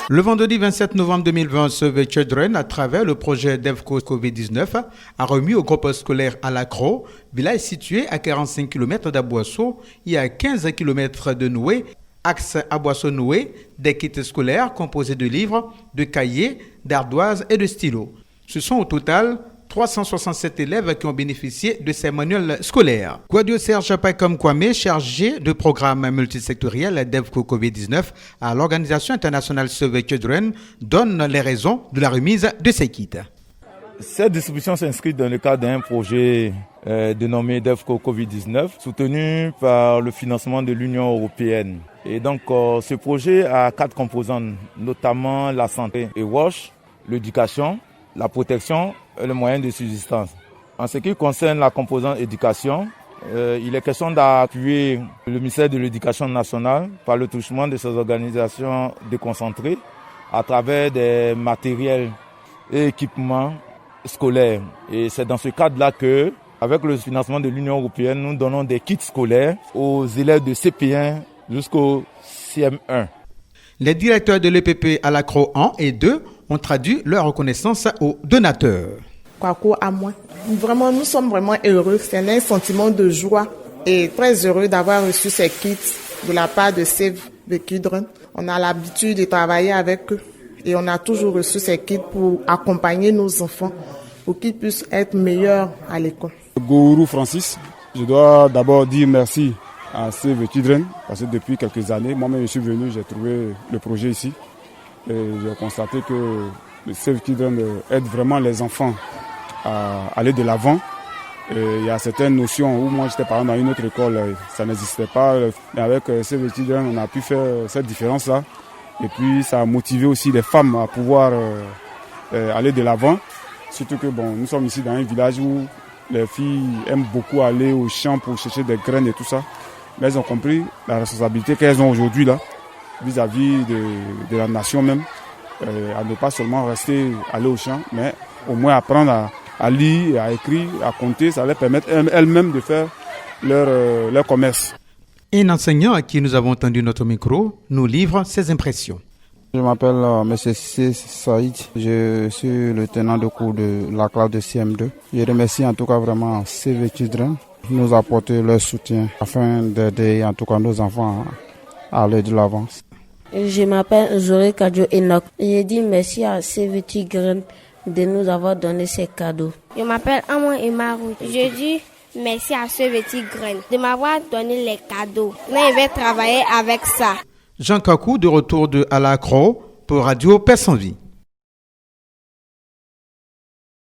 Le vendredi 27 novembre 2020, Save Children, à travers le projet DEVCO Covid-19, a remis au groupe scolaire Alacro, village situé à 45 km d'Aboisseau et à 15 km de Noué, axe Aboisseau-Noué, des kits scolaires composés de livres, de cahiers, d'ardoises et de stylos. Ce sont au total 367 élèves qui ont bénéficié de ces manuels scolaires. Guadio Serge Paikom Kwame, chargé de programme multisectoriel DEVCO Covid-19 à l'Organisation internationale Save Children, donne les raisons de la remise de ces kits. Cette distribution s'inscrit dans le cadre d'un projet dénommé DEVCO Covid-19, soutenu par le financement de l'Union européenne. Et donc, ce projet a 4 composantes, notamment la santé et WASH, l'éducation, la protection et le moyen de subsistance. En ce qui concerne la composante éducation, il est question d'appuyer le ministère de l'Éducation nationale par le touchement de ces organisations déconcentrées à travers des matériels et équipements scolaires. Et c'est dans ce cadre-là que, avec le financement de l'Union européenne, nous donnons des kits scolaires aux élèves de CP1 jusqu'au CM1. Les directeurs de l'EPP Alacro 1 et 2 ont traduit leur reconnaissance aux donateurs. Vraiment, nous sommes vraiment heureux. C'est un sentiment de joie et très heureux d'avoir reçu ces kits de la part de Save the Children. On a l'habitude de travailler avec eux et on a toujours reçu ces kits pour accompagner nos enfants, pour qu'ils puissent être meilleurs à l'école. Gourou Francis, je dois d'abord dire merci à Save the Children parce que depuis quelques années, moi-même je suis venu, j'ai trouvé le projet ici. Et j'ai constaté que le Save Children aide vraiment les enfants à aller de l'avant. Et il y a certaines notions où moi j'étais par exemple dans une autre école, ça n'existait pas. Mais avec Save Children, on a pu faire cette différence-là. Et puis ça a motivé aussi les femmes à pouvoir aller de l'avant. Surtout que nous sommes ici dans un village où les filles aiment beaucoup aller au champ pour chercher des graines et tout ça. Mais elles ont compris la responsabilité qu'elles ont aujourd'hui là, vis-à-vis de la nation même, à ne pas seulement rester aller au champ, mais au moins apprendre à lire, à écrire, à compter, ça leur permet elles-mêmes de faire leur commerce. Un enseignant à qui nous avons tendu notre micro nous livre ses impressions. Je m'appelle M. Saïd, je suis le tenant de cours de la classe de CM2. Je remercie en tout cas vraiment Save the Children de nous apporter leur soutien afin d'aider en tout cas nos enfants à aller de l'avant. Je m'appelle Zoré Kadjo Enoch. Je dis merci à Save the Children de nous avoir donné ces cadeaux. Je m'appelle Amon Emarou. Je dis merci à Save the Children de m'avoir donné les cadeaux. Là, je vais travailler avec ça. Jean Kakou de retour de Alacro pour Radio Persanvie.